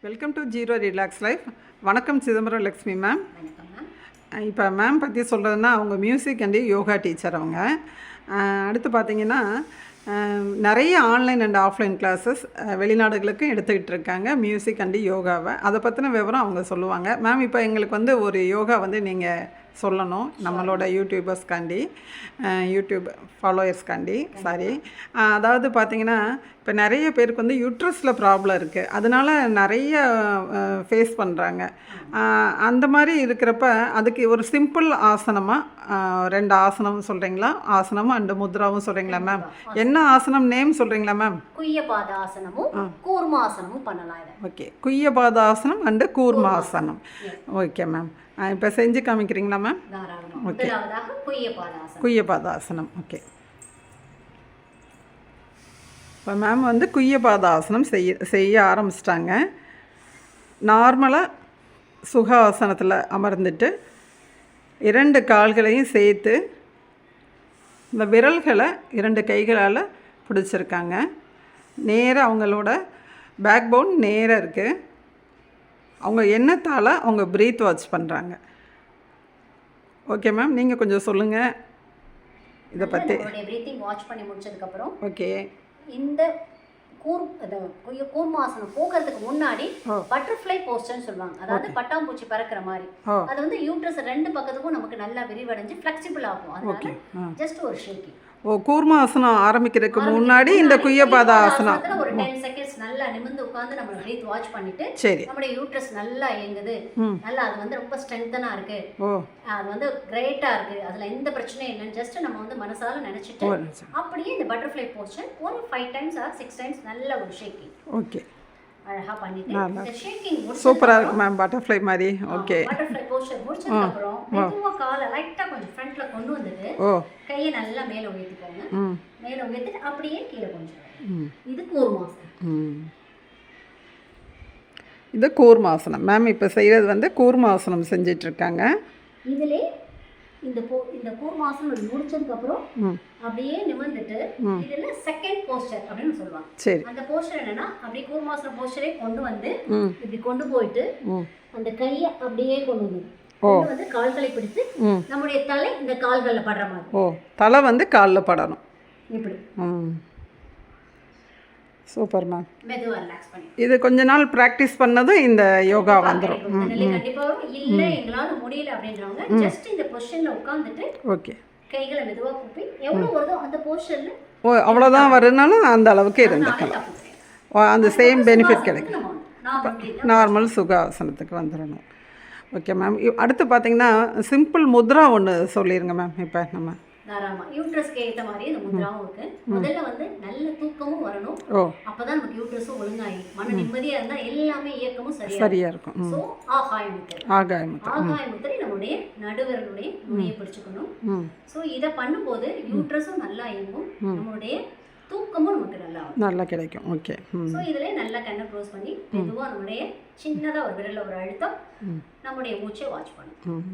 Welcome to zero relax life. வணக்கம் Chidambaram Lakshmi ma'am. இப்போ ma'am பற்றி சொல்கிறதுனா அவங்க மியூசிக் அண்ட் யோகா டீச்சர். அவங்க அடுத்து பார்த்திங்கன்னா நிறைய ஆன்லைன் அண்ட் ஆஃப்லைன் கிளாஸஸ் வெளிநாடுகளுக்கும் எடுத்துக்கிட்டு இருக்காங்க மியூசிக் அண்டு யோகாவை. அதை பற்றின விவரம் அவங்க சொல்லுவாங்க. மேம் இப்போ எங்களுக்கு ஒரு யோகா நீங்கள் சொல்லணும் நம்மளோட யூடியூபர்ஸ்காண்டி, யூடியூப் ஃபாலோயர்ஸ்காண்டி. சாரி, அதாவது பார்த்திங்கன்னா இப்போ நிறைய பேருக்கு யூட்ரஸில் ப்ராப்ளம் இருக்குது, அதனால் நிறைய ஃபேஸ் பண்ணுறாங்க. அந்த மாதிரி இருக்கிறப்ப அதுக்கு ஒரு சிம்பிள் ஆசனமாக 2 ஆசனம் சொல்கிறீங்களா? ஆசனமும் அண்டு முத்ராவும் சொல்கிறீங்களா மேம்? என்ன ஆசனம் நேம் சொல்கிறீங்களா மேம்? குய்யபாதாசனமும் கூர்மாசனமும் பண்ணலாம். ஓகே, குய்யபாதாசனம் அண்டு கூர்மாசனம். ஓகே மேம், இப்போ செஞ்சு காமிக்கிறீங்களா மேம்? ஓகே, குய்யபாதாசனம். ஓகே, இப்போ மேம் குய்யபாதாசனம் செய்ய ஆரம்பிச்சிட்டாங்க. நார்மலாக சுகாசனத்தில் அமர்ந்துட்டு 2 கால்களையும் சேர்த்து இந்த விரல்களை 2 கைகளால் பிடிச்சிருக்காங்க. நேராக அவங்களோட பேக் போன் நேராக இருக்குது. அவங்க எண்ணத்தால் அவங்க ப்ரீத் வாட்ச் பண்ணுறாங்க. ஓகே மேம், நீங்கள் கொஞ்சம் சொல்லுங்கள் இதை பற்றி. ப்ரீத்திங் வாட்ச் பண்ணி முடிச்சதுக்கப்புறம் ஓகே, இந்த கூர்மாசனம் போகிறதுக்கு முன்னாடி பட்டர்ஃப்ளை போஸ்டர்னு சொல்லுவாங்க. அதாவது பட்டாம்பூச்சி பறக்கிற மாதிரி. அது யூட்ரஸ் 2 பக்கத்துக்கும் நமக்கு நல்லா விரிவடைஞ்சு ஃப்ளெக்சிபிள் ஆகும். அதனால ஜஸ்ட் ஒரு ஷேக்கிங். கூர்மாசனம் ஆரம்பிக்கிறதுக்கு முன்னாடி இந்த குய்யபாதாசனம் ஒரு 10 செகண்ட்ஸ் நல்லா நிமிர்ந்து உட்கார்ந்து நம்ம பிரீத் வாட்ச் பண்ணிட்டு, நம்ம யூட்ரஸ் நல்லா இயங்குது, நல்லா அது ரொம்ப ஸ்ட்ரெngthனா இருக்கு, அது கிரேட்டா இருக்கு, அதுல எந்த பிரச்சனையும் இல்லைன்னு ஜஸ்ட் நம்ம மனசால நினைச்சிட்டு அப்படியே இந்த பட்டர்ஃப்ளை போஸ்டர் ஒரு 5 டைம்ஸ் ஆர் 6 டைம்ஸ் நல்ல ஒரு ஷேக்கிங். ஓகே, அழகா பண்ணிட்டு இந்த ஷேக்கிங் சூப்பரா இருக்கு மேம், பட்டர்ஃப்ளை மாதிரி. ஓகே, பட்டர்ஃப்ளை போஸ்டர் முடிச்சதுக்கு அப்புறம் மெதுவா காலை லைட்டா கொஞ்சம் ஃப்ரண்ட்ல கொண்டு வந்துட்டு கையை நல்லா மேல உயர்த்திக்கோங்க. மேல உயர்த்திட்டு அப்படியே கீழே கொஞ்சம். இது கூர்மாசனம். இது கூர்மாசனம். மேம் இப்போ செய்கிறது கூர்மாசனம் செஞ்சிட்டு இருக்காங்க. இதிலே இந்த கூர்மாசனம் முடிச்சதுக்கு அப்புறம் அப்படியே நிமிர்ந்துட்டு இதுல செகண்ட் போஸ்டர் அப்படின்னு சொல்லுவாங்க. சரி, அந்த போஸ்டர் என்னன்னா அப்படியே கூர்மாசனம் போஸ்டரே கொண்டு வந்து இப்படி கொண்டு போயிட்டு அந்த கையை அப்படியே கொண்டு வந்து கால்களை பிடித்து நம்முடைய தலை இந்த கால்கள்ல படுற மாதிரி. தலை காலில் படணும் இப்படி. Super ma'am. மெதுவா ரிலாக்ஸ் பண்ணி இது கொஞ்ச நாள் ப்ராக்டிஸ் பண்ணதும் இந்த யோகா வந்துடும். கண்டிப்பா வரும். இல்ல எங்களால முடியல அப்படின்றவங்க ஜஸ்ட் இந்த பொசிஷன்ல உட்கார்ந்துட்டு ஓகே கைகளை மெதுவா கூப்பி எவ்வளவு வருதோ அந்த பொசிஷன்ல அவ்வளோதான் வருனாலும் அந்த அளவுக்கு இருந்துக்கலாம். அந்த சேம் பெனிஃபிட் கிடைக்கும். நார்மல் சுகாசனத்துக்கு வந்துடணும். ஓகே மேம், அடுத்து பார்த்தீங்கன்னா சிம்பிள் முத்ரா ஒன்று சொல்லிடுங்க மேம். இப்போ நம்ம யூட்ரஸ்க்கு ஏற்ற மாதிரி இந்த முத்ராவும் இருக்கு. முதல்ல நல்ல தூக்கமும் வரணும். அப்பதான் நமக்கு யூட்ரஸும் ஒழுங்காகி மன நிம்மதியா இருந்தா எல்லாமே இயக்கமும் சரியா இருக்கும். சோ ஆகாய முத்திரை நம்முடைய நடுவிரலுடைய நுனியை பிடிச்சுக்கணும். சோ இத பண்ணும்போது யூட்ரஸும் நல்லா இயங்கும், நம்மளுடைய தூக்கமும் நமக்கு நல்லா கிடைக்கும். ஓகே, சோ இதுல நல்லா கண்ணை க்ளோஸ் பண்ணி மெதுவா நம்முடைய சின்னதா ஒரு விரல்ல ஒரு அழுத்தம் நம்முடைய மூச்சை வாட்ச் பண்ணும்.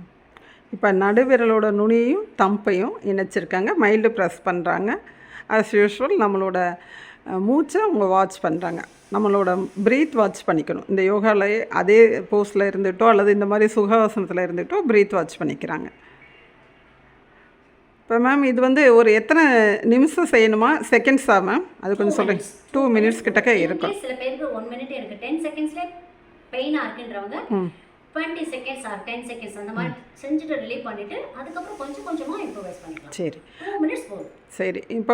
இப்போ நடுவிரலோட நுனியையும் தம்பையும் இணைச்சிருக்காங்க. மைல்டு ப்ரெஸ் பண்ணுறாங்க. ஆஸ் யூஷுவல் நம்மளோட மூச்சை அவங்க வாட்ச் பண்ணுறாங்க. நம்மளோட ப்ரீத் வாட்ச் பண்ணிக்கணும். இந்த யோகாவிலேயே அதே போஸ்டில் இருந்துகிட்டோ அல்லது இந்த மாதிரி சுகாசனத்தில் இருந்துகிட்டோ ப்ரீத் வாட்ச் பண்ணிக்கிறாங்க. இப்போ மேம் இது ஒரு எத்தனை நிமிஷம் செய்யணுமா, செகண்ட்ஸா மேம்? அது கொஞ்சம் சொல்கிறேன். 2 மினிட்ஸ் கிட்டக்க இருக்கும். சில பேருக்கு 1 மினிட் இருக்கு. 10 செகண்ட்ஸ்ல பெயினாக இருக்குன்றவங்க 20 செகண்ட்ஸ் ஆர் 10 செகண்ட்ஸ் அந்த மாதிரி செஞ்சுட்டு ரிலீவ் பண்ணிட்டு அதுக்கப்புறம் கொஞ்சம் கொஞ்சமாக இம்ப்ரூவைஸ் பண்ணிக்கலாம். சரி, 2 மினிட்ஸ் போதும். சரி, இப்போ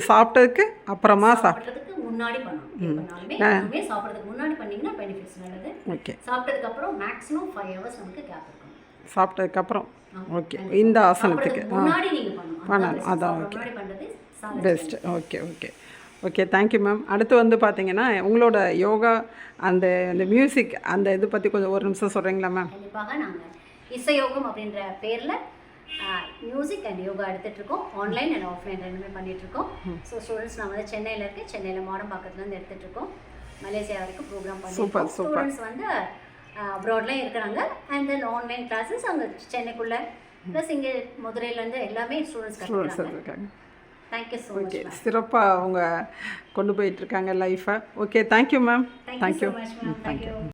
சாப்பிட்டதுக்கு அப்புறமா சாப்பிட்றதுக்கு முன்னாடி பண்ணணும். எப்பவுமே சாப்பிட்றதுக்கு முன்னாடி பண்ணிங்கன்னா பெனிஃபிட்ஸ் நல்லது. ஓகே, சாப்பிட்டதுக்கு அப்புறம் மேக்ஸிமம் 5 ஹவர்ஸ் நமக்கு கேப் இருக்கும். சாப்பிட்டதுக்கப்புறம் ஓகே, இந்த ஆசனத்துக்கு முன்னாடி நீங்கள் பண்ணணும். அதான் okay, best. Okay okay okay, thank you ma'am. அடுத்து பார்த்தீங்கன்னா உங்களோட யோகா அந்த மியூசிக் அந்த இது பற்றி கொஞ்சம் ஒரு நிமிஷம் சொல்கிறீங்களா மேம்? கண்டிப்பாக. நாங்கள் இசையோகம் அப்படின்ற பேரில் மியூசிக் அண்ட் யோகா எடுத்துகிட்ருக்கோம். ஆன்லைன் அண்ட் ஆஃப்லைன் ரெண்டுமே பண்ணிகிட்ருக்கோம். ஸோ ஸ்டூடெண்ட்ஸ் நான் சென்னையில் இருக்கேன். சென்னையில் மாடம்பாக்கத்துலேருந்து எடுத்துகிட்ருக்கோம். மலேசியா வரைக்கும் ப்ரோக்ராம் பண்ணியிருக்கோம். ஸ்டூடெண்ட்ஸ் அப்ராட்லேயும் இருக்கிறாங்க. அண்ட் தென் ஆன்லைன் கிளாஸஸ் அங்கே சென்னைக்குள்ளே ப்ளஸ் இங்கே மதுரையிலேருந்து எல்லாமே ஸ்டூடெண்ட்ஸ் இருக்காங்க. Thank you so much. ஓகே, சிறப்பாக அவங்க கொண்டு போயிட்டுருக்காங்க லைஃப்பை. Okay, thank you ma'am. Thank you. Thank you.